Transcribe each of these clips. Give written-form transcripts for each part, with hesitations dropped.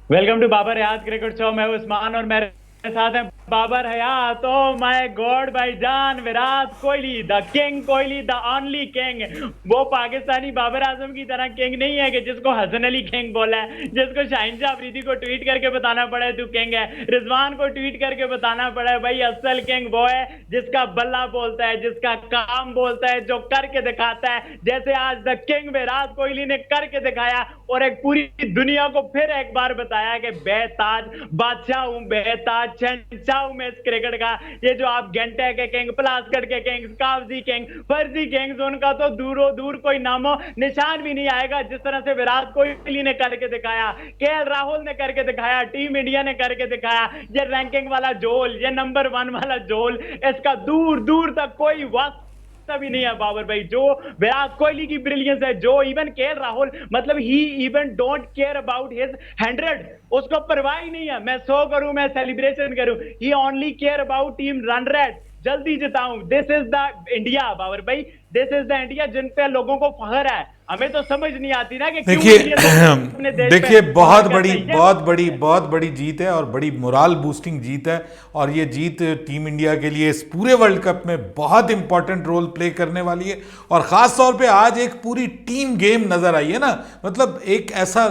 Welcome to Babar Hayat cricket show. मैं हूं उस्मान और मेरे साथ है Babar Hayat. Oh my god भाईजान, Virat Kohli the king, Kohli the only king. वो पाकिस्तानी बाबर आजम की तरह किंग नहीं है कि जिसको हसन अली किंग बोला है, जिसको शाहिन शाह अफरीदी को ट्वीट करके बताना पड़ा है तू किंग है, रिजवान को ट्वीट करके बताना पड़ा है भाई असल किंग वो है जिसका बल्ला बोलता है, जिसका काम बोलता है, जो करके दिखाता है। जैसे आज द किंग विराट कोहली ने करके दिखाया और एक पूरी दुनिया को फिर एक बार बताया कि बेताज बादशाह हूं, बेताज शहंशाह हूं मैं इस क्रिकेट का। ये जो आप घंटे के किंग, प्लास्कट के किंग, कावजी किंग, फर्जी किंग्स, उनका तो दूरों दूर कोई नामो निशान भी नहीं आएगा। जिस तरह से विराट कोहली ने करके दिखाया, केएल राहुल ने करके दिखाया, टीम इंडिया ने करके दिखाया, ये रैंकिंग वाला झोल, ये नंबर 1 वाला झोल, इसका दूर दूर तक कोई वक्त तभी नहीं है बाबर भाई। जो विराट कोहली की ब्रिलियंस है, जो इवन केएल राहुल, मतलब he even don't care about his 100, उसको परवाह ही नहीं है मैं 100 करूं, मैं सेलिब्रेशन करूं। He only care about team run rate, जल्दी जिताऊं। This is the India Babar भाई, दिस इज द इंडिया जिन पे लोगों को फख्र है। हमें तो समझ नहीं आती ना कि क्यों देखिए इंडियन लोग अपने देश पे देखिए, फख्र बहुत करते बड़ी हैं। ये बहुत बड़ी बहुत बड़ी जीत है और बड़ी मोराल बूस्टिंग जीत है। और ये जीत टीम इंडिया के लिए इस पूरे वर्ल्ड कप में बहुत इंपॉर्टेंट रोल प्ले करने वाली है। और ख़ास तौर पे आज एक पूरी टीम गेम नज़र आई है ना, मतलब एक ऐसा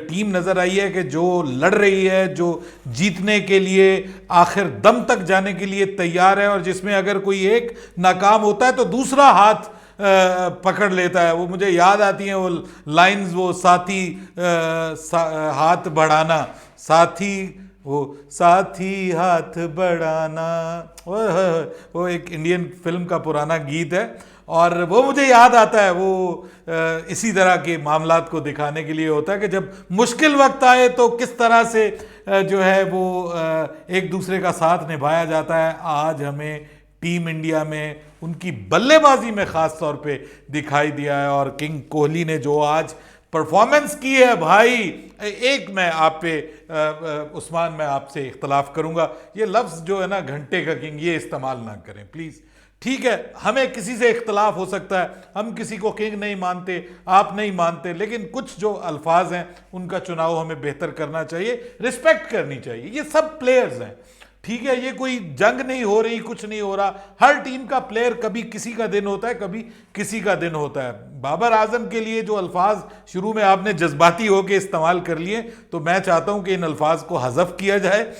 टीम नज़र आई है कि जो लड़ रही है, जो जीतने के लिए आखिर दम तक जाने के लिए तैयार है, और जिसमें अगर कोई एक नाकाम होता है तो दूसरा हाथ पकड़ लेता है। वो मुझे याद आती हैं वो लाइंस, वो साथी हाथ बढ़ाना, साथी, वो साथी हाथ बढ़ाना, वो एक इंडियन फिल्म का पुराना गीत है। और वो मुझे याद आता है, वो इसी तरह के मामलात को दिखाने के लिए होता है कि जब मुश्किल वक्त आए तो किस तरह से जो है वो एक दूसरे का साथ निभाया जाता है। आज हमें टीम इंडिया में उनकी बल्लेबाजी में खास तौर पे दिखाई दिया है। और किंग कोहली ने जो आज परफॉर्मेंस की है भाई, एक मैं आप पे उस्मान, मैं आपसे इख्तलाफ करूंगा, ये लफ्ज़ जो है ना घंटे का किंग, ये इस्तेमाल ना करें प्लीज़। ठीक है, हमें किसी से इख्तलाफ हो सकता है, हम किसी को किंग नहीं मानते, आप नहीं मानते, लेकिन कुछ जो अल्फाज हैं उनका चुनाव हमें बेहतर करना चाहिए, रिस्पेक्ट करनी चाहिए। ये सब प्लेयर्स हैं, ठीक है, ये कोई जंग नहीं हो रही, कुछ नहीं हो रहा। हर टीम का प्लेयर, कभी किसी का दिन होता है, कभी किसी का दिन होता है। बाबर आजम के लिए जो अल्फाज शुरू में आपने जज्बाती होकर इस्तेमाल कर लिए, तो मैं चाहता हूं कि इन अल्फाज को हज़फ किया जाए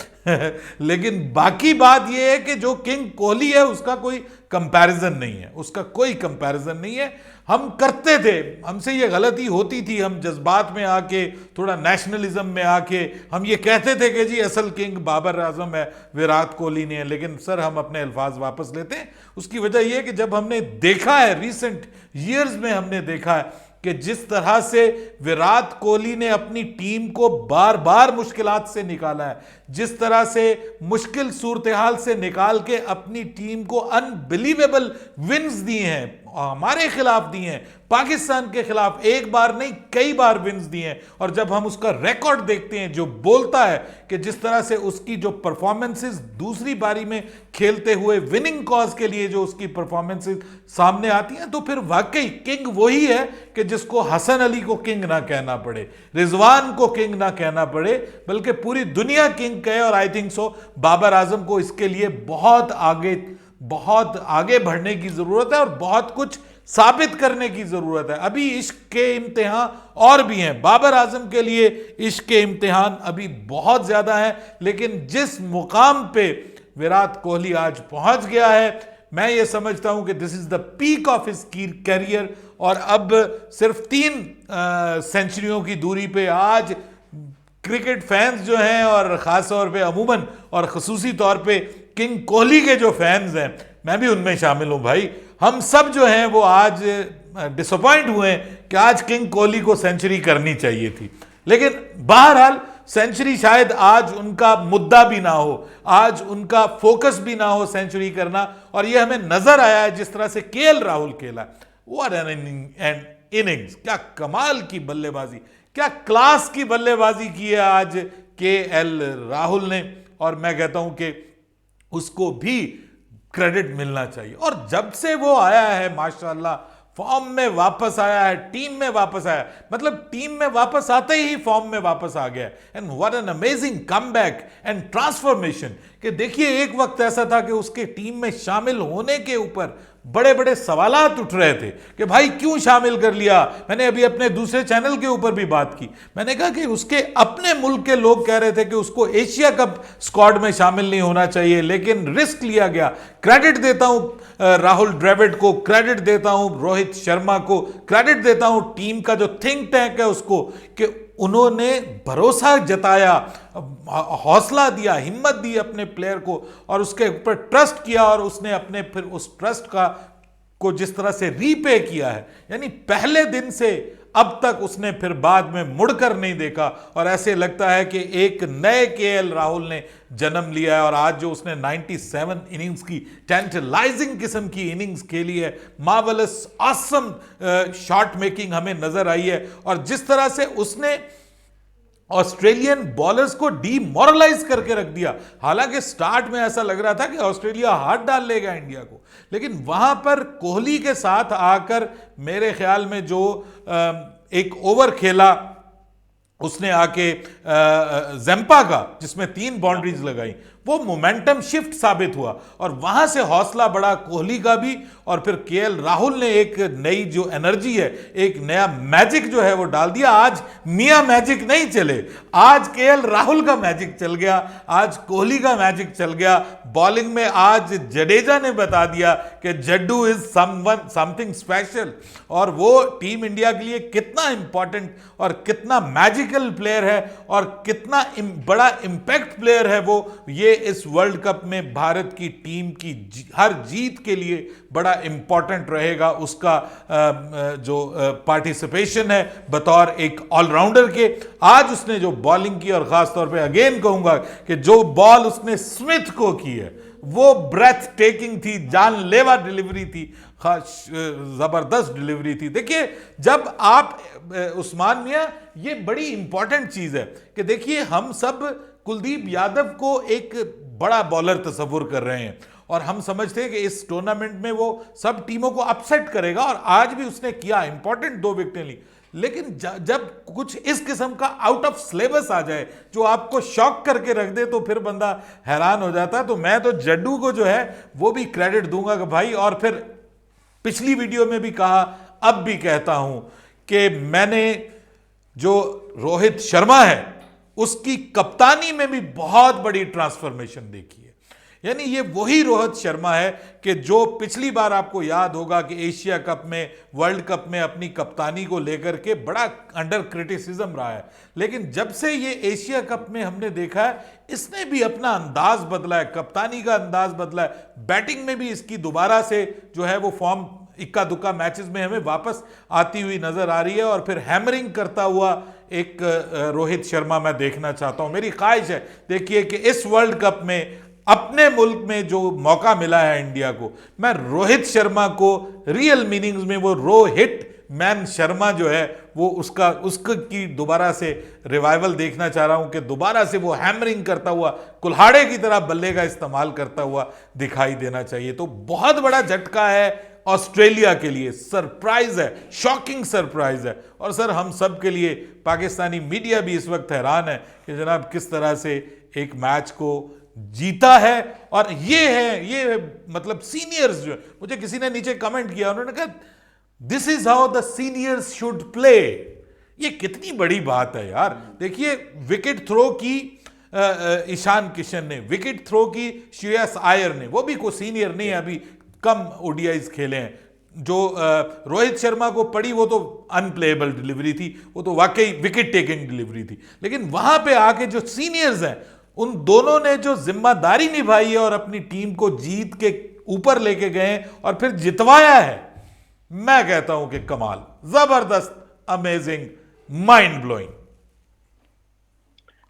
लेकिन बाकी बात यह है कि जो किंग कोहली है उसका कोई कंपैरिजन नहीं है, उसका कोई कंपैरिजन नहीं है। हम करते थे, हमसे ये गलती होती थी, हम जज्बात में आके, थोड़ा नेशनलिज्म में आके हम ये कहते थे कि जी असल किंग बाबर आजम है, विराट कोहली ने है। लेकिन सर, हम अपने अल्फाज वापस लेते हैं। उसकी वजह यह है कि जब हमने देखा है, रिसेंट ईयर्स में हमने देखा है कि जिस तरह से विराट कोहली ने अपनी टीम को बार बार मुश्किलात से निकाला है, जिस तरह से मुश्किल सूरत हाल से निकाल के अपनी टीम को अनबिलीवेबल विन्स दिए हैं, हमारे खिलाफ दिए हैं, पाकिस्तान के खिलाफ एक बार नहीं कई बार विन्स दिए हैं। और जब हम उसका रिकॉर्ड देखते हैं जो बोलता है कि जिस तरह से उसकी जो परफॉर्मेंसेस दूसरी बारी में खेलते हुए विनिंग कॉज के लिए जो उसकी परफॉर्मेंसेस सामने आती हैं, तो फिर वाकई किंग वही है कि जिसको हसन अली को किंग ना कहना पड़े, रिजवान को किंग ना कहना पड़े, बल्कि पूरी दुनिया किंग कहे। और I think so Babar Azam को इसके लिए बहुत आगे बढ़ने की जरूरत है और बहुत कुछ साबित करने की जरूरत है। अभी इश्क के इम्तिहान और भी हैं, बाबर आजम के लिए इश्क के इम्तिहान अभी बहुत ज्यादा है। लेकिन जिस मुकाम पे विराट कोहली आज पहुंच गया है, मैं ये समझता हूं कि this is the peak of his career. और अब सिर्फ 3 सेंचुरियों की दूरी पे आज क्रिकेट फैंस जो हैं, और ख़ास तौर पे अमूमन और ख़ुसूसी तौर पे किंग कोहली के जो फैंस हैं, मैं भी उनमें शामिल हूं भाई, हम सब जो हैं वो आज डिसअपॉइंट हुए कि आज किंग कोहली को सेंचुरी करनी चाहिए थी। लेकिन बहरहाल सेंचुरी शायद आज उनका मुद्दा भी ना हो, आज उनका फोकस भी ना हो सेंचुरी करना। और ये हमें नजर आया है जिस तरह से केएल राहुल खेला, व्हाट एन इनिंग्स, क्या कमाल की बल्लेबाजी, क्या क्लास की बल्लेबाजी की है आज केएल राहुल ने। और मैं कहता हूं कि उसको भी क्रेडिट मिलना चाहिए। और जब से वो आया है माशाल्लाह, फॉर्म में वापस आया है, टीम में वापस आया, मतलब टीम में वापस आते ही फॉर्म में वापस आ गया। And what an amazing comeback and transformation. कि देखिए एक वक्त ऐसा था कि उसके टीम में शामिल होने के ऊपर बड़े बड़े सवालात उठ रहे थे कि भाई क्यों शामिल कर लिया। मैंने अभी अपने दूसरे चैनल के ऊपर भी बात की, मैंने कहा कि उसके अपने मुल्क के लोग कह रहे थे कि उसको एशिया कप स्क्वाड में शामिल नहीं होना चाहिए, लेकिन रिस्क लिया गया। क्रेडिट देता हूं राहुल द्रविड़ को, क्रेडिट देता हूं रोहित शर्मा को, क्रेडिट देता हूं टीम का जो थिंक टैंक है उसको, कि उन्होंने भरोसा जताया, हौसला दिया, हिम्मत दी अपने प्लेयर को और उसके ऊपर ट्रस्ट किया, और उसने अपने फिर उस ट्रस्ट को जिस तरह से रीपे किया है, यानी पहले दिन से अब तक उसने फिर बाद में मुड़कर नहीं देखा। और ऐसे लगता है कि एक नए केएल राहुल ने जन्म लिया है। और आज जो उसने 97 इनिंग्स की टेंटलाइजिंग किस्म की इनिंग्स खेली है, मार्वेलस ऑसम शॉट मेकिंग हमें नजर आई है। और जिस तरह से उसने ऑस्ट्रेलियन बॉलर्स को डीमोरलाइज करके रख दिया। हालांकि स्टार्ट में ऐसा लग रहा था कि ऑस्ट्रेलिया हाथ डाल लेगा इंडिया को, लेकिन वहां पर कोहली के साथ आकर मेरे ख्याल में जो एक ओवर खेला उसने आके जेम्पा का, जिसमें 3 बाउंड्रीज लगाई, वो मोमेंटम शिफ्ट साबित हुआ। और वहां से हौसला बढ़ा कोहली का भी, और फिर केएल राहुल ने एक नई जो एनर्जी है, एक नया मैजिक जो है वो डाल दिया। आज मियां मैजिक नहीं चले, आज केएल राहुल का मैजिक चल गया, आज कोहली का मैजिक चल गया। बॉलिंग में आज जडेजा ने बता दिया कि जड्डू इज समथिंग स्पेशल, और वो टीम इंडिया के लिए कितना इंपॉर्टेंट और कितना मैजिकल प्लेयर है और कितना बड़ा इंपैक्ट प्लेयर है वो, ये इस वर्ल्ड कप में भारत की टीम की हर जीत के लिए बड़ा इंपॉर्टेंट रहेगा। उसका जो पार्टिसिपेशन है बतौर एक ऑलराउंडर के, आज उसने जो बॉलिंग की, और खासतौर पे अगेन कहूंगा कि जो बॉल उसने स्मिथ को की है वो ब्रेथ टेकिंग थी, जानलेवा डिलीवरी थी, जबरदस्त डिलीवरी थी। देखिए जब आप उस्मान मियां, ये बड़ी इंपॉर्टेंट चीज है कि देखिए हम सब कुलदीप यादव को एक बड़ा बॉलर तस्वुर कर रहे हैं, और हम समझते हैं कि इस टूर्नामेंट में वो सब टीमों को अपसेट करेगा, और आज भी उसने किया, इंपॉर्टेंट 2 विकेटें ली। लेकिन जब कुछ इस किस्म का आउट ऑफ सिलेबस आ जाए, जो आपको शॉक करके रख दे, तो फिर बंदा हैरान हो जाता है। तो मैं तो जड्डू को जो है वो भी क्रेडिट दूंगा कि भाई, और फिर पिछली वीडियो में भी कहा, अब भी कहता हूं कि मैंने जो रोहित शर्मा है उसकी कप्तानी में भी बहुत बड़ी ट्रांसफॉर्मेशन देखी है। यानी ये वही रोहित शर्मा है कि जो पिछली बार आपको याद होगा कि एशिया कप में, वर्ल्ड कप में अपनी कप्तानी को लेकर के बड़ा अंडर क्रिटिसिज्म रहा है, लेकिन जब से ये एशिया कप में हमने देखा है, इसने भी अपना अंदाज बदला है, कप्तानी का अंदाज बदला है। बैटिंग में भी इसकी दोबारा से जो है वो फॉर्म इक्का दुक्का मैचेस में हमें वापस आती हुई नजर आ रही है, और फिर हैमरिंग करता हुआ एक रोहित शर्मा मैं देखना चाहता हूं। मेरी ख्वाहिश है देखिए कि इस वर्ल्ड कप में अपने मुल्क में जो मौका मिला है इंडिया को, मैं रोहित शर्मा को रियल मीनिंग्स में वो रोहित मैन शर्मा जो है वो उसकी दोबारा से रिवाइवल देखना चाह रहा हूं, कि दोबारा से वो हैमरिंग करता हुआ, कुल्हाड़े की तरह बल्ले का इस्तेमाल करता हुआ दिखाई देना चाहिए। तो बहुत बड़ा झटका है ऑस्ट्रेलिया के लिए, सरप्राइज है, शॉकिंग सरप्राइज है। और सर हम सब के लिए, पाकिस्तानी मीडिया भी इस वक्त हैरान है कि जनाब किस तरह से एक मैच को जीता है। और ये मतलब सीनियर्स जो, मुझे किसी ने नीचे कमेंट किया, उन्होंने कहा this is how the seniors should play. ये कितनी बड़ी बात है यार। देखिए विकेट थ्रो की ईशान किशन ने, विकेट थ्रो की श्रेयस अय्यर ने, वो भी कोई सीनियर नहीं है, अभी कम ओडीआईज खेले हैं। जो रोहित शर्मा को पड़ी वो तो अनप्लेएबल डिलीवरी थी, वो तो वाकई विकेट टेकिंग डिलीवरी थी। लेकिन वहां पे आके जो सीनियर्स हैं, उन दोनों ने जो जिम्मेदारी निभाई है और अपनी टीम को जीत के ऊपर लेके गए और फिर जितवाया है, मैं कहता हूं कि कमाल, जबरदस्त, अमेजिंग, माइंड ब्लोइंग।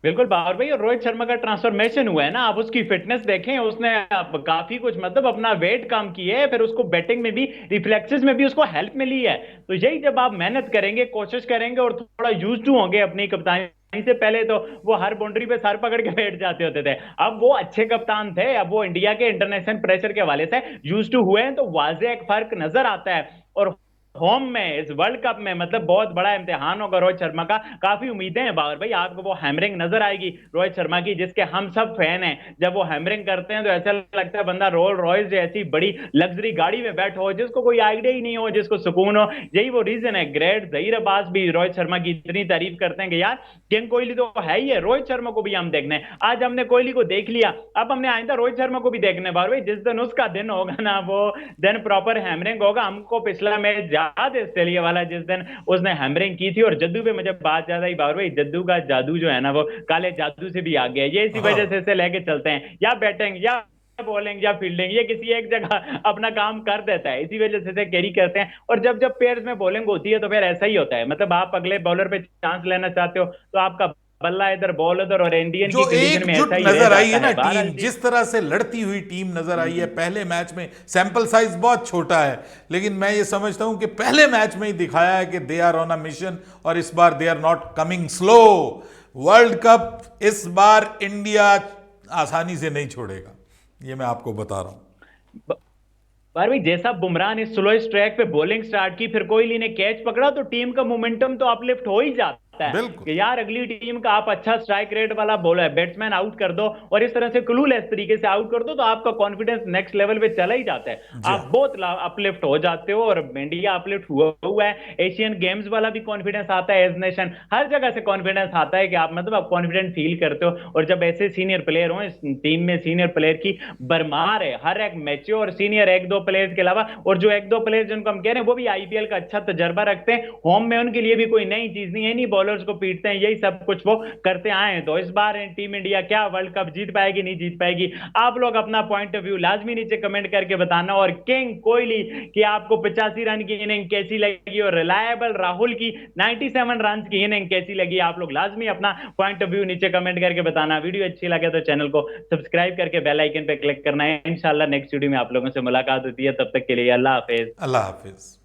बिल्कुल बाबर भाई, और रोहित शर्मा का ट्रांसफॉर्मेशन हुआ है ना, आप उसकी फिटनेस देखें, उसने काफी कुछ मतलब अपना वेट कम किया है, फिर उसको बैटिंग में भी, रिफ्लेक्सेस में भी उसको हेल्प मिली है। तो यही जब आप मेहनत करेंगे, कोशिश करेंगे और थोड़ा यूज टू होंगे अपनी कप्तानी से, पहले तो वो हर बाउंड्री पे सर पकड़ के बैठ जाते होते थे, अब वो अच्छे कप्तान थे, अब वो इंडिया के इंटरनेशनल प्रेशर के हवाले से यूज टू हुए हैं, तो वाज़ेह एक फर्क नजर आता है। और होम में इस वर्ल्ड कप में मतलब बहुत बड़ा इम्तिहान होगा रोहित शर्मा का। काफी उम्मीदें हैं बाबर भाई, आपको वो हैमरिंग नजर आएगी रोहित शर्मा की जिसके हम सब फैन हैं। जब वो हैमरिंग करते हैं तो ऐसा लगता है बंदा रोल रॉयस जैसी बड़ी लग्जरी गाड़ी में बैठा हो, जिसको कोई आइडिया ही नहीं हो, जिसको सुकून हो। यही वो रीजन है। ग्रेट जहीर अब्बास भी रोहित शर्मा की इतनी तारीफ करते हैं कि यार किंग कोहली तो है ही है, रोहित शर्मा को भी हम देखने हैं। आज हमने कोहली को देख लिया, अब हमने आइंदा रोहित शर्मा को भी देखने बार भाई। जिस दिन उसका दिन होगा ना, वो दिन प्रॉपर हैमरिंग होगा। हमको पिछला मैच याद है ऑस्ट्रेलिया वाला, जिस दिन उसने हैमरिंग की थी। और जद्दू पे मुझे बात ज्यादा ही बार भाई, जद्दू का जादू जो है ना वो काले जादू से भी आ गया। ये इसी वजह से हाँ। इसे लेके चलते हैं, या बैटिंग या बॉलिंग या फील्डिंग, ये किसी एक जगह अपना काम कर देता है, इसी वजह से इसे कैरी करते हैं। और जब जब पेयर्स में बॉलिंग होती है तो फिर ऐसा ही होता है। मतलब आप अगले बॉलर पे चांस लेना चाहते हो तो आपका बल्ला इधर बॉल उधर, और इंडियन की जो कंडीशन में एकजुट ऐसा ही रह नजर आई जाता है ना है टीम, बहरहाल जी। जिस तरह से लड़ती हुई टीम नजर आई है पहले मैच में, सैंपल साइज बहुत छोटा है, लेकिन मैं ये समझता हूं कि पहले मैच में ही दिखाया है कि they are on a mission, और इस बार they are not coming slow. World cup इस बार इंडिया आसानी से नहीं छोड़ेगा, ये मैं आपको बता रहा हूं। पर भाई जैसा बुमराह ने स्लो ट्रैक पे बॉलिंग स्टार्ट की, फिर कोहली ने कैच पकड़ा, तो टीम का मोमेंटम तो अपलिफ्ट हो ही जाता है बिल्कुल। कि यार अगली टीम का आप अच्छा स्ट्राइक रेट वाला बॉलर बैट्समैन आउट कर दो, और इस तरह से क्लूलेस तरीके से आउट कर दो, तो आपका कॉन्फिडेंस नेक्स्ट लेवल पे चला ही जाता है। जी आप हाँ। बहुत अपलिफ्ट हो जाते हो, और इंडिया अपलिफ्ट हुआ है। एशियन गेम्स वाला भी कॉन्फिडेंस आता है एज नेशन, हर जगह से कॉन्फिडेंस आता है कि आप मतलब आप कॉन्फिडेंट फील करते हो। और जब ऐसे सीनियर प्लेयर हो, इस टीम में सीनियर प्लेयर की भरमार है, हर एक मैच्योर सीनियर एक दो प्लेयर्स के अलावा, और जो एक दो प्लेयर जिनको हम कह रहे हैं वो भी आईपीएल का अच्छा तजर्बा रखते हैं, होम में उनके लिए भी कोई नई चीज नहीं है, नहीं बॉलर्स को पीटते हैं, यही सब कुछ वो करते आए हैं। तो इस बार टीम इंडिया क्या वर्ल्ड कप जीत पाएगी नहीं जीत पाएगी, आप लोग अपना पॉइंट ऑफ व्यू लाजमी नीचे कमेंट करके बताना। और किंग कोहली की आपको 85 रन की इनिंग कैसी लगी, और रिलायबल राहुल की 97 रन की इनिंग कैसी लगी, आप लोग लाजमी अपना पॉइंट ऑफ व्यू नीचे कमेंट करके बताना। वीडियो अच्छी लगे तो चैनल को सब्सक्राइब करके बेल आइकन पे क्लिक करना है। इंशाल्लाह नेक्स्ट वीडियो में आप लोगों से मुलाकात होती है, तब तक के लिए अल्लाह हाफिज। अल्लाह हाफिज।